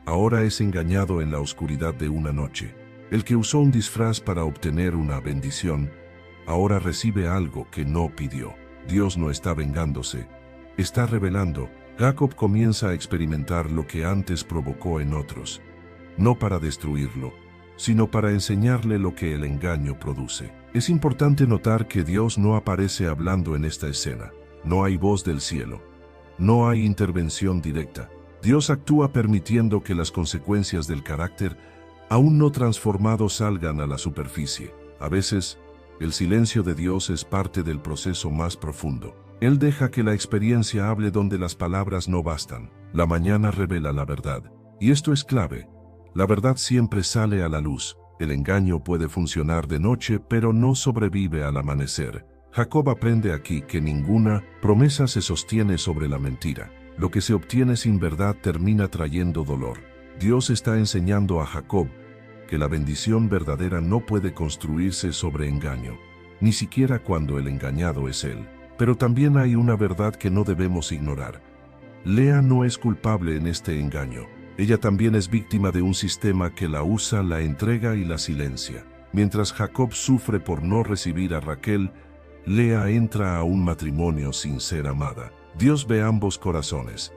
ahora es engañado en la oscuridad de una noche. El que usó un disfraz para obtener una bendición, ahora recibe algo que no pidió. Dios no está vengándose, está revelando. Jacob comienza a experimentar lo que antes provocó en otros, no para destruirlo, sino para enseñarle lo que el engaño produce. Es importante notar que Dios no aparece hablando en esta escena. No hay voz del cielo. No hay intervención directa. Dios actúa permitiendo que las consecuencias del carácter aún no transformado salgan a la superficie. A veces, el silencio de Dios es parte del proceso más profundo. Él deja que la experiencia hable donde las palabras no bastan. La mañana revela la verdad. Y esto es clave. La verdad siempre sale a la luz. El engaño puede funcionar de noche, pero no sobrevive al amanecer. Jacob aprende aquí que ninguna promesa se sostiene sobre la mentira. Lo que se obtiene sin verdad termina trayendo dolor. Dios está enseñando a Jacob que la bendición verdadera no puede construirse sobre engaño, ni siquiera cuando el engañado es él. Pero también hay una verdad que no debemos ignorar. Lea no es culpable en este engaño. Ella también es víctima de un sistema que la usa, la entrega y la silencia. Mientras Jacob sufre por no recibir a Raquel, Lea entra a un matrimonio sin ser amada. Dios ve ambos corazones.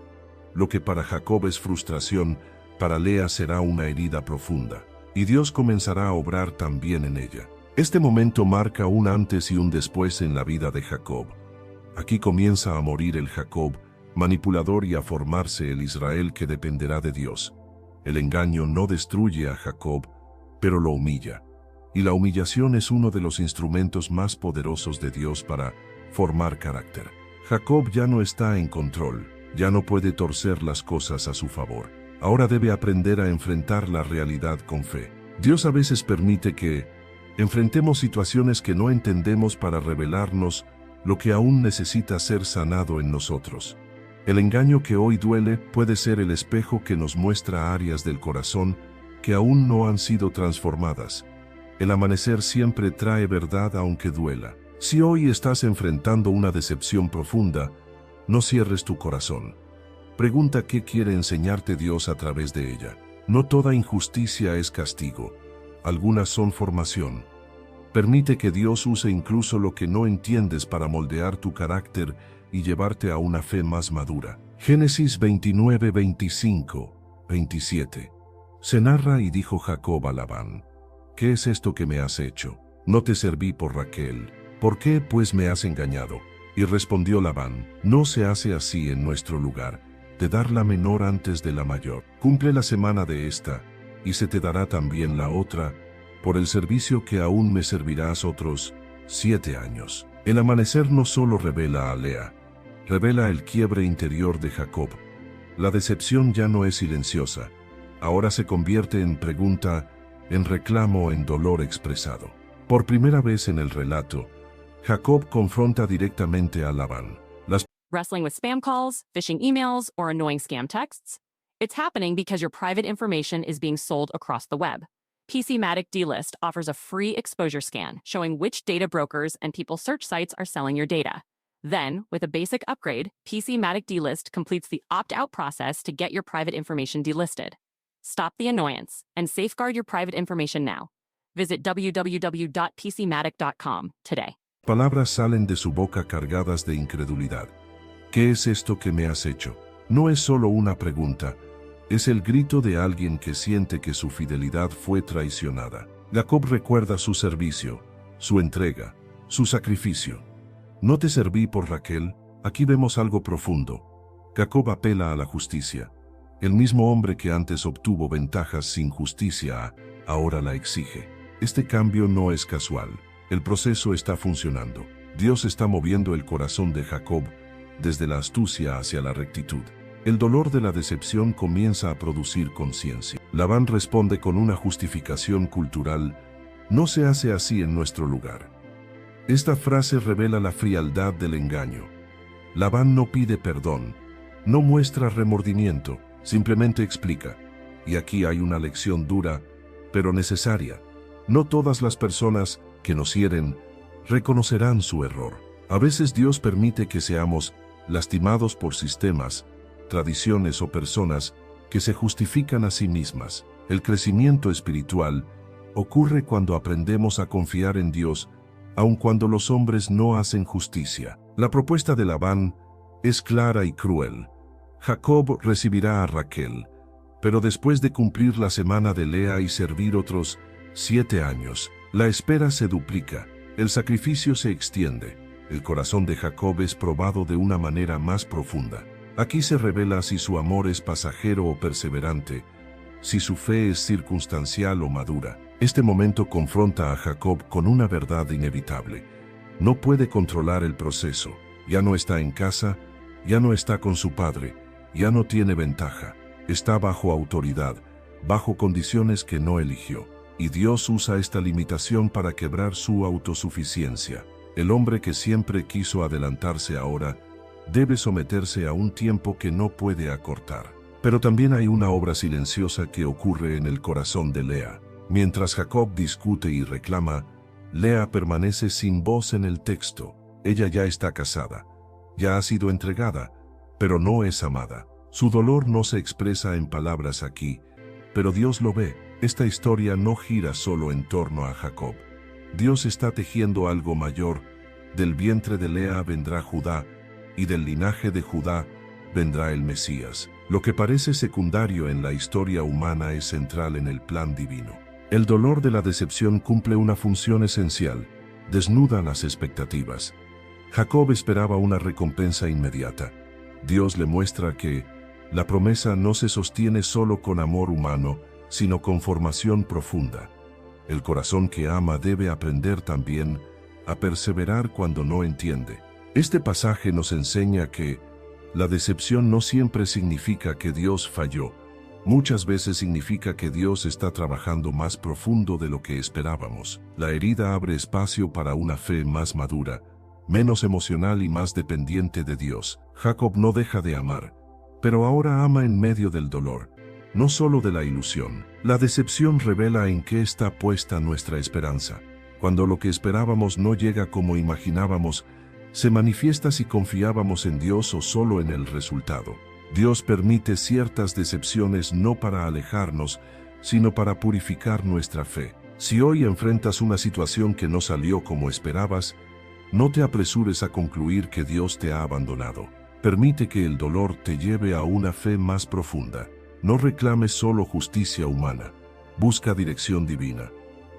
Lo que para Jacob es frustración, para Lea será una herida profunda. Y Dios comenzará a obrar también en ella. Este momento marca un antes y un después en la vida de Jacob. Aquí comienza a morir el Jacob manipulador y a formarse el Israel que dependerá de Dios. El engaño no destruye a Jacob, pero lo humilla. Y la humillación es uno de los instrumentos más poderosos de Dios para formar carácter. Jacob ya no está en control, ya no puede torcer las cosas a su favor. Ahora debe aprender a enfrentar la realidad con fe. Dios a veces permite que enfrentemos situaciones que no entendemos para revelarnos lo que aún necesita ser sanado en nosotros. El engaño que hoy duele puede ser el espejo que nos muestra áreas del corazón que aún no han sido transformadas. El amanecer siempre trae verdad aunque duela. Si hoy estás enfrentando una decepción profunda, no cierres tu corazón. Pregunta qué quiere enseñarte Dios a través de ella. No toda injusticia es castigo. Algunas son formación. Permite que Dios use incluso lo que no entiendes para moldear tu carácter y llevarte a una fe más madura. Génesis 29, 25, 27. Se narra y dijo Jacob a Labán: ¿Qué es esto que me has hecho? No te serví por Raquel. ¿Por qué pues me has engañado? Y respondió Labán: No se hace así en nuestro lugar, de dar la menor antes de la mayor. Cumple la semana de esta, y se te dará también la otra, por el servicio que aún me servirás otros 7 años. El amanecer no solo revela a Lea, revela el quiebre interior de Jacob. La decepción ya no es silenciosa. Ahora se convierte en pregunta, en reclamo, en dolor expresado. Por primera vez en el relato, Jacob confronta directamente a Labán. Wrestling with spam calls, phishing emails, or annoying scam texts? It's happening because your private information is being sold across the web. PCmatic D-List offers a free exposure scan showing which data brokers and people search sites are selling your data. Then, with a basic upgrade, PCmatic D-List completes the opt-out process to get your private information delisted. Stop the annoyance and safeguard your private information now. Visit www.pcmatic.com today. Palabras salen de su boca cargadas de incredulidad. ¿Qué es esto que me has hecho? No es solo una pregunta, es el grito de alguien que siente que su fidelidad fue traicionada. Jacob recuerda su servicio, su entrega, su sacrificio. ¿No te serví por Raquel? Aquí vemos algo profundo. Jacob apela a la justicia. El mismo hombre que antes obtuvo ventajas sin justicia, ahora la exige. Este cambio no es casual. El proceso está funcionando. Dios está moviendo el corazón de Jacob desde la astucia hacia la rectitud. El dolor de la decepción comienza a producir conciencia. Labán responde con una justificación cultural: no se hace así en nuestro lugar. Esta frase revela la frialdad del engaño. Labán no pide perdón, no muestra remordimiento, simplemente explica. Y aquí hay una lección dura, pero necesaria. No todas las personas que nos hieren reconocerán su error. A veces Dios permite que seamos lastimados por sistemas, tradiciones o personas que se justifican a sí mismas. El crecimiento espiritual ocurre cuando aprendemos a confiar en Dios, aun cuando los hombres no hacen justicia. La propuesta de Labán es clara y cruel. Jacob recibirá a Raquel, pero después de cumplir la semana de Lea y servir otros 7 años, la espera se duplica, el sacrificio se extiende. El corazón de Jacob es probado de una manera más profunda. Aquí se revela si su amor es pasajero o perseverante, si su fe es circunstancial o madura. Este momento confronta a Jacob con una verdad inevitable. No puede controlar el proceso. Ya no está en casa, ya no está con su padre, ya no tiene ventaja. Está bajo autoridad, bajo condiciones que no eligió. Y Dios usa esta limitación para quebrar su autosuficiencia. El hombre que siempre quiso adelantarse ahora debe someterse a un tiempo que no puede acortar. Pero también hay una obra silenciosa que ocurre en el corazón de Lea. Mientras Jacob discute y reclama, Lea permanece sin voz en el texto. Ella ya está casada, ya ha sido entregada, pero no es amada. Su dolor no se expresa en palabras aquí, pero Dios lo ve. Esta historia no gira solo en torno a Jacob. Dios está tejiendo algo mayor. Del vientre de Lea vendrá Judá, y del linaje de Judá vendrá el Mesías. Lo que parece secundario en la historia humana es central en el plan divino. El dolor de la decepción cumple una función esencial, desnuda las expectativas. Jacob esperaba una recompensa inmediata. Dios le muestra que la promesa no se sostiene solo con amor humano, sino con formación profunda. El corazón que ama debe aprender también a perseverar cuando no entiende. Este pasaje nos enseña que la decepción no siempre significa que Dios falló. Muchas veces significa que Dios está trabajando más profundo de lo que esperábamos. La herida abre espacio para una fe más madura, menos emocional y más dependiente de Dios. Jacob no deja de amar, pero ahora ama en medio del dolor, no solo de la ilusión. La decepción revela en qué está puesta nuestra esperanza. Cuando lo que esperábamos no llega como imaginábamos, se manifiesta si confiábamos en Dios o solo en el resultado. Dios permite ciertas decepciones no para alejarnos, sino para purificar nuestra fe. Si hoy enfrentas una situación que no salió como esperabas, no te apresures a concluir que Dios te ha abandonado. Permite que el dolor te lleve a una fe más profunda. No reclames solo justicia humana. Busca dirección divina.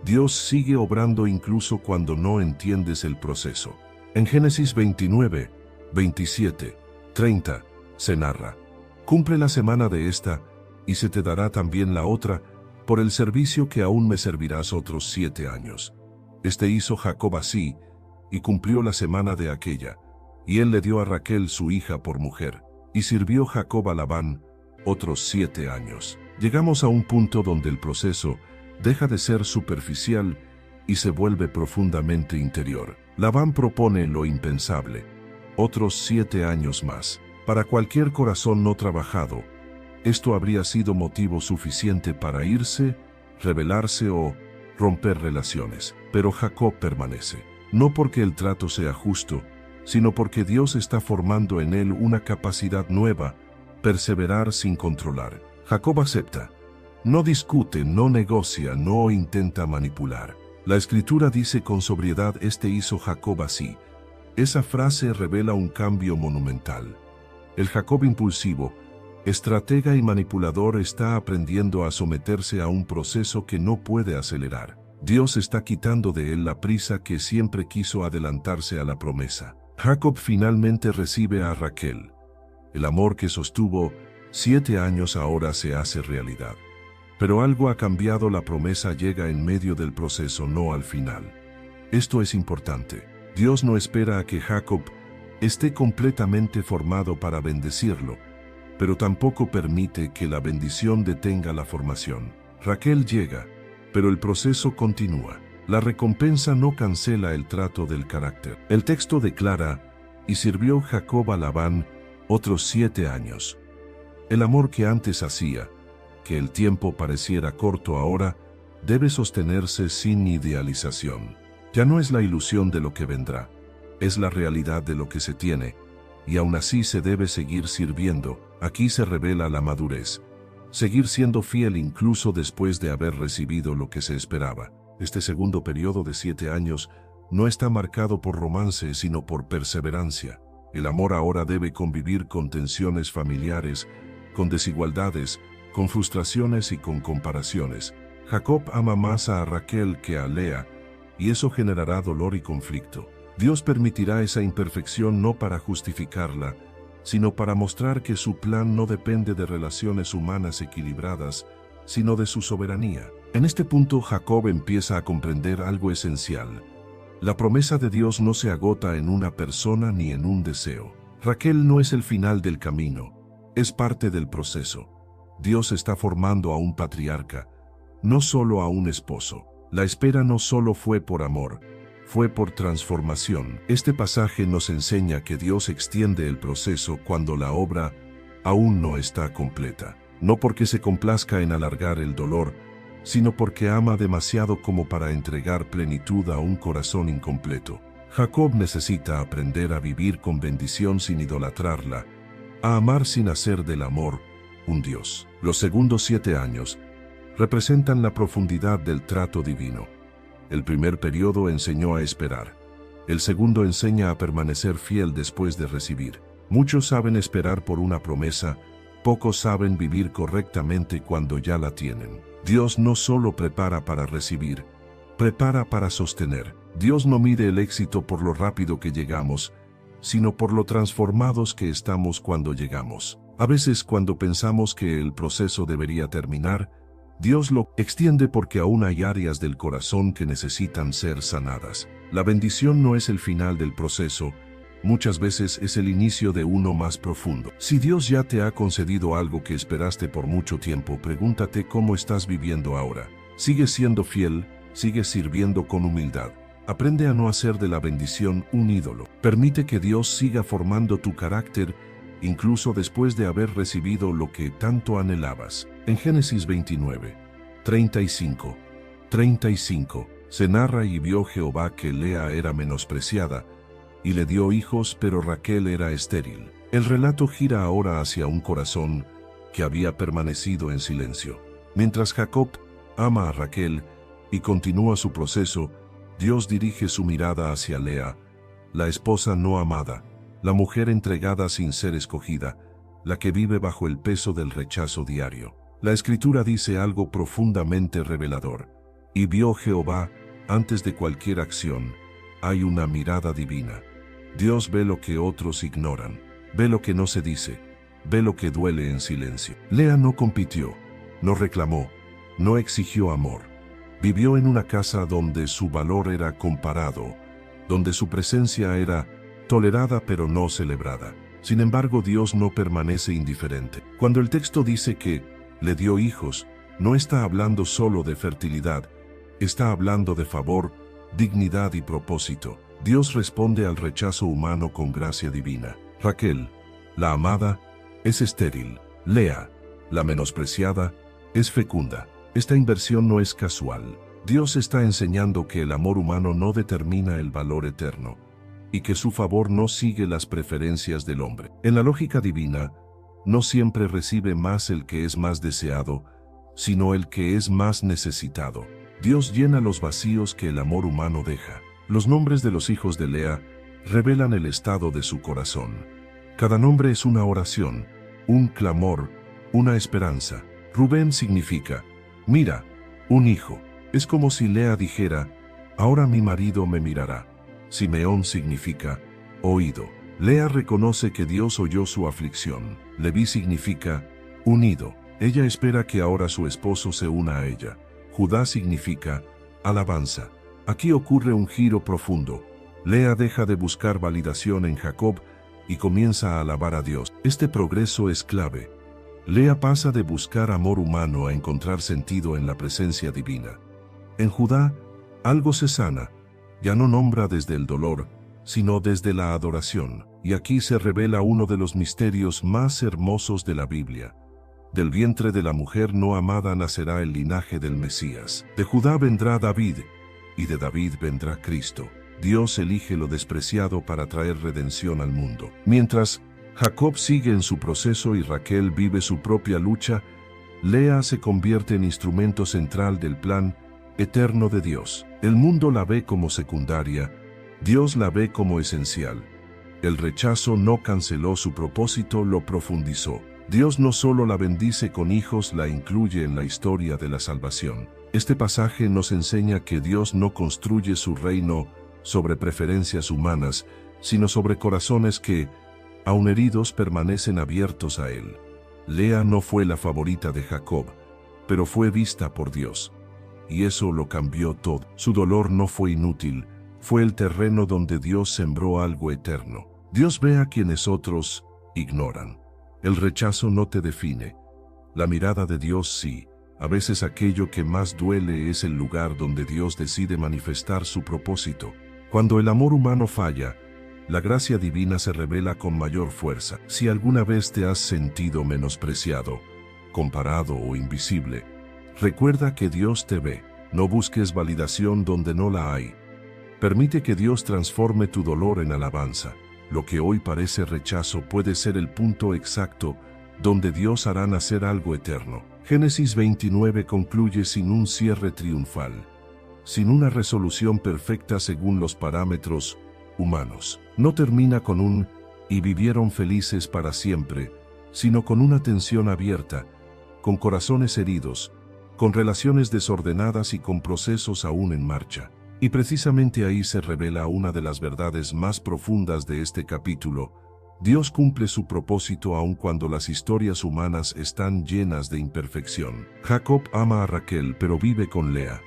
Dios sigue obrando incluso cuando no entiendes el proceso. En Génesis 29, 27, 30, se narra: cumple la semana de esta, y se te dará también la otra, por el servicio que aún me servirás otros 7 años. Hizo Jacob así, y cumplió la semana de aquella, y él le dio a Raquel su hija por mujer. Y sirvió Jacob a Labán otros 7 años. Llegamos a un punto donde el proceso deja de ser superficial y se vuelve profundamente interior. Labán propone lo impensable: otros 7 años más. Para cualquier corazón no trabajado, esto habría sido motivo suficiente para irse, rebelarse o romper relaciones. Pero Jacob permanece, no porque el trato sea justo, sino porque Dios está formando en él una capacidad nueva: perseverar sin controlar. Jacob acepta. No discute, no negocia, no intenta manipular. La Escritura dice con sobriedad: este hizo Jacob así. Esa frase revela un cambio monumental. El Jacob impulsivo, estratega y manipulador está aprendiendo a someterse a un proceso que no puede acelerar. Dios está quitando de él la prisa que siempre quiso adelantarse a la promesa. Jacob finalmente recibe a Raquel. El amor que sostuvo 7 años ahora se hace realidad. Pero algo ha cambiado: la promesa llega en medio del proceso, no al final. Esto es importante. Dios no espera a que Jacob esté completamente formado para bendecirlo, pero tampoco permite que la bendición detenga la formación. Raquel llega, pero el proceso continúa. La recompensa no cancela el trato del carácter. El texto declara: y sirvió Jacob a Labán otros 7 años. El amor que antes hacía que el tiempo pareciera corto ahora debe sostenerse sin idealización. Ya no es la ilusión de lo que vendrá, es la realidad de lo que se tiene, y aún así se debe seguir sirviendo. Aquí se revela la madurez. Seguir siendo fiel incluso después de haber recibido lo que se esperaba. Este segundo periodo de 7 años no está marcado por romance, sino por perseverancia. El amor ahora debe convivir con tensiones familiares, con desigualdades, con frustraciones y con comparaciones. Jacob ama más a Raquel que a Lea, y eso generará dolor y conflicto. Dios permitirá esa imperfección no para justificarla, sino para mostrar que su plan no depende de relaciones humanas equilibradas, sino de su soberanía. En este punto Jacob empieza a comprender algo esencial. La promesa de Dios no se agota en una persona ni en un deseo. Raquel no es el final del camino, es parte del proceso. Dios está formando a un patriarca, no solo a un esposo. La espera no solo fue por amor, fue por transformación. Este pasaje nos enseña que Dios extiende el proceso cuando la obra aún no está completa. No porque se complazca en alargar el dolor, sino porque ama demasiado como para entregar plenitud a un corazón incompleto. Jacob necesita aprender a vivir con bendición sin idolatrarla, a amar sin hacer del amor un Dios. Los segundos 7 años representan la profundidad del trato divino. El primer periodo enseñó a esperar. El segundo enseña a permanecer fiel después de recibir. Muchos saben esperar por una promesa, pocos saben vivir correctamente cuando ya la tienen. Dios no solo prepara para recibir, prepara para sostener. Dios no mide el éxito por lo rápido que llegamos, sino por lo transformados que estamos cuando llegamos. A veces, cuando pensamos que el proceso debería terminar, Dios lo extiende porque aún hay áreas del corazón que necesitan ser sanadas. La bendición no es el final del proceso, muchas veces es el inicio de uno más profundo. Si Dios ya te ha concedido algo que esperaste por mucho tiempo, pregúntate cómo estás viviendo ahora. ¿Sigues siendo fiel? ¿Sigues sirviendo con humildad? Aprende a no hacer de la bendición un ídolo. Permite que Dios siga formando tu carácter, incluso después de haber recibido lo que tanto anhelabas. En Génesis 29, 35, se narra: y vio Jehová que Lea era menospreciada, y le dio hijos, pero Raquel era estéril. El relato gira ahora hacia un corazón que había permanecido en silencio. Mientras Jacob ama a Raquel y continúa su proceso, Dios dirige su mirada hacia Lea, la esposa no amada, la mujer entregada sin ser escogida, la que vive bajo el peso del rechazo diario. La Escritura dice algo profundamente revelador: y vio Jehová. Antes de cualquier acción, hay una mirada divina. Dios ve lo que otros ignoran, ve lo que no se dice, ve lo que duele en silencio. Lea no compitió, no reclamó, no exigió amor. Vivió en una casa donde su valor era comparado, donde su presencia era tolerada pero no celebrada. Sin embargo, Dios no permanece indiferente. Cuando el texto dice que le dio hijos, no está hablando solo de fertilidad, está hablando de favor, dignidad y propósito. Dios responde al rechazo humano con gracia divina. Raquel, la amada, es estéril. Lea, la menospreciada, es fecunda. Esta inversión no es casual. Dios está enseñando que el amor humano no determina el valor eterno, y que su favor no sigue las preferencias del hombre. En la lógica divina, no siempre recibe más el que es más deseado, sino el que es más necesitado. Dios llena los vacíos que el amor humano deja. Los nombres de los hijos de Lea revelan el estado de su corazón. Cada nombre es una oración, un clamor, una esperanza. Rubén significa, mira, un hijo. Es como si Lea dijera, ahora mi marido me mirará. Simeón significa, oído. Lea reconoce que Dios oyó su aflicción. Leví significa, unido. Ella espera que ahora su esposo se una a ella. Judá significa, alabanza. Aquí ocurre un giro profundo. Lea deja de buscar validación en Jacob y comienza a alabar a Dios. Este progreso es clave. Lea pasa de buscar amor humano a encontrar sentido en la presencia divina. En Judá, algo se sana. Ya no nombra desde el dolor, sino desde la adoración. Y aquí se revela uno de los misterios más hermosos de la Biblia. Del vientre de la mujer no amada nacerá el linaje del Mesías. De Judá vendrá David, y de David vendrá Cristo. Dios elige lo despreciado para traer redención al mundo. Mientras Jacob sigue en su proceso y Raquel vive su propia lucha, Lea se convierte en instrumento central del plan eterno de Dios. El mundo la ve como secundaria, Dios la ve como esencial. El rechazo no canceló su propósito, lo profundizó. Dios no solo la bendice con hijos, la incluye en la historia de la salvación. Este pasaje nos enseña que Dios no construye su reino sobre preferencias humanas, sino sobre corazones que, aun heridos, permanecen abiertos a Él. Lea no fue la favorita de Jacob, pero fue vista por Dios. Y eso lo cambió todo. Su dolor no fue inútil, fue el terreno donde Dios sembró algo eterno. Dios ve a quienes otros ignoran. El rechazo no te define. La mirada de Dios sí. A veces aquello que más duele es el lugar donde Dios decide manifestar su propósito. Cuando el amor humano falla, la gracia divina se revela con mayor fuerza. Si alguna vez te has sentido menospreciado, comparado o invisible, recuerda que Dios te ve. No busques validación donde no la hay. Permite que Dios transforme tu dolor en alabanza. Lo que hoy parece rechazo puede ser el punto exacto donde Dios hará nacer algo eterno. Génesis 29 concluye sin un cierre triunfal, sin una resolución perfecta según los parámetros humanos. No termina con un "y vivieron felices para siempre", sino con una tensión abierta, con corazones heridos, con relaciones desordenadas y con procesos aún en marcha. Y precisamente ahí se revela una de las verdades más profundas de este capítulo. Dios cumple su propósito aun cuando las historias humanas están llenas de imperfección. Jacob ama a Raquel pero vive con Lea.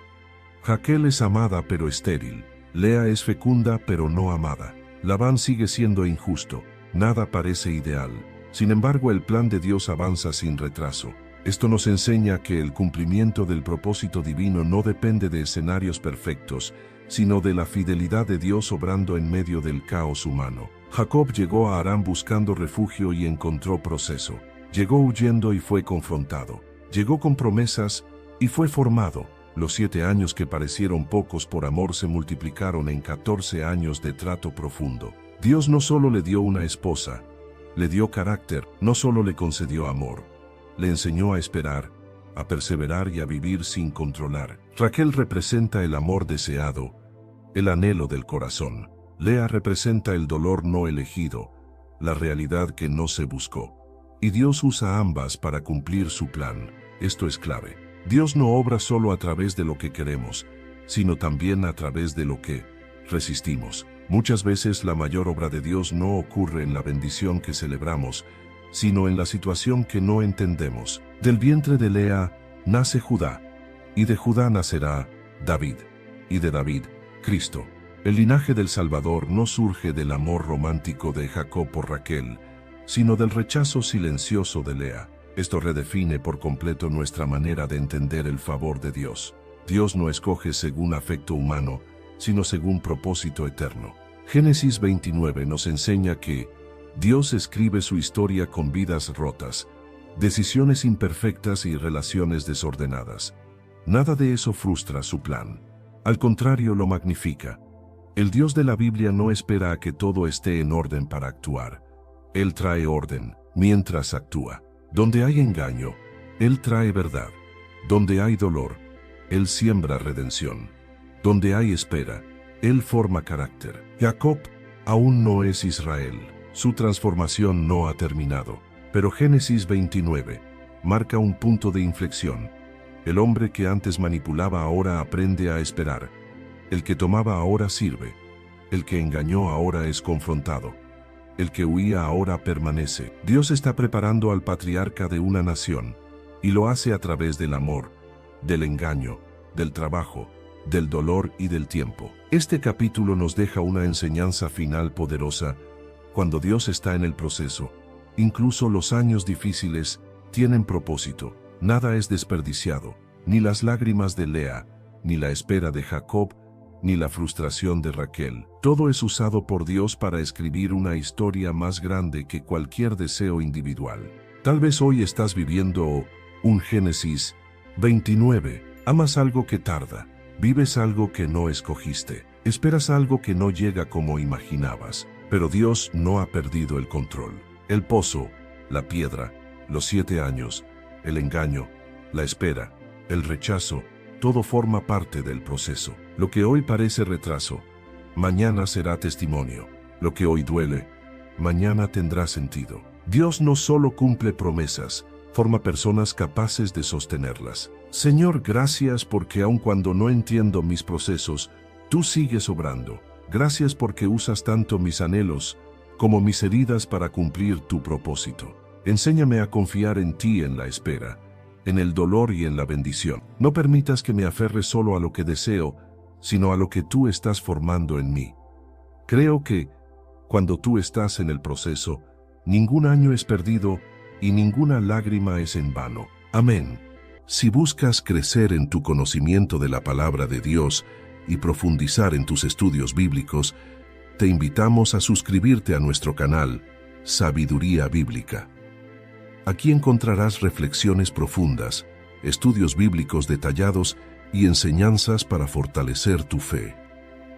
Raquel es amada pero estéril. Lea es fecunda pero no amada. Labán sigue siendo injusto. Nada parece ideal. Sin embargo, el plan de Dios avanza sin retraso. Esto nos enseña que el cumplimiento del propósito divino no depende de escenarios perfectos, sino de la fidelidad de Dios obrando en medio del caos humano. Jacob llegó a Harán buscando refugio y encontró proceso. Llegó huyendo y fue confrontado. Llegó con promesas y fue formado. Los 7 años que parecieron pocos por amor se multiplicaron en 14 años de trato profundo. Dios no solo le dio una esposa, le dio carácter, no solo le concedió amor, le enseñó a esperar, a perseverar y a vivir sin controlar. Raquel representa el amor deseado, el anhelo del corazón. Lea representa el dolor no elegido, la realidad que no se buscó. Y Dios usa ambas para cumplir su plan. Esto es clave. Dios no obra solo a través de lo que queremos, sino también a través de lo que resistimos. Muchas veces la mayor obra de Dios no ocurre en la bendición que celebramos, sino en la situación que no entendemos. Del vientre de Lea nace Judá, y de Judá nacerá David, y de David, Cristo. El linaje del Salvador no surge del amor romántico de Jacob por Raquel, sino del rechazo silencioso de Lea. Esto redefine por completo nuestra manera de entender el favor de Dios. Dios no escoge según afecto humano, sino según propósito eterno. Génesis 29 nos enseña que Dios escribe su historia con vidas rotas, decisiones imperfectas y relaciones desordenadas. Nada de eso frustra su plan. Al contrario, lo magnifica. El Dios de la Biblia no espera a que todo esté en orden para actuar. Él trae orden mientras actúa. Donde hay engaño, Él trae verdad. Donde hay dolor, Él siembra redención. Donde hay espera, Él forma carácter. Jacob aún no es Israel. Su transformación no ha terminado. Pero Génesis 29 marca un punto de inflexión. El hombre que antes manipulaba ahora aprende a esperar. El que tomaba ahora sirve. El que engañó ahora es confrontado. El que huía ahora permanece. Dios está preparando al patriarca de una nación, y lo hace a través del amor, del engaño, del trabajo, del dolor y del tiempo. Este capítulo nos deja una enseñanza final poderosa. Cuando Dios está en el proceso, incluso los años difíciles tienen propósito. Nada es desperdiciado, ni las lágrimas de Lea, ni la espera de Jacob, ni la frustración de Raquel. Todo es usado por Dios para escribir una historia más grande que cualquier deseo individual. Tal vez hoy estás viviendo un Génesis 29. Amas algo que tarda, vives algo que no escogiste, esperas algo que no llega como imaginabas, pero Dios no ha perdido el control. El pozo, la piedra, los 7 años, el engaño, la espera, el rechazo, todo forma parte del proceso. Lo que hoy parece retraso, mañana será testimonio. Lo que hoy duele, mañana tendrá sentido. Dios no solo cumple promesas, forma personas capaces de sostenerlas. Señor, gracias porque aun cuando no entiendo mis procesos, tú sigues obrando. Gracias porque usas tanto mis anhelos como mis heridas para cumplir tu propósito. Enséñame a confiar en ti en la espera, en el dolor y en la bendición. No permitas que me aferre solo a lo que deseo, sino a lo que tú estás formando en mí. Creo que, cuando tú estás en el proceso, ningún año es perdido y ninguna lágrima es en vano. Amén. Si buscas crecer en tu conocimiento de la palabra de Dios y profundizar en tus estudios bíblicos, te invitamos a suscribirte a nuestro canal, Sabiduría Bíblica. Aquí encontrarás reflexiones profundas, estudios bíblicos detallados y enseñanzas para fortalecer tu fe.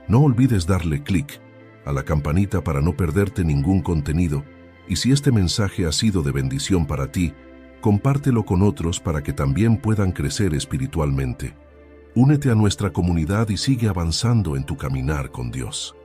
No olvides darle clic a la campanita para no perderte ningún contenido, y si este mensaje ha sido de bendición para ti, compártelo con otros para que también puedan crecer espiritualmente. Únete a nuestra comunidad y sigue avanzando en tu caminar con Dios.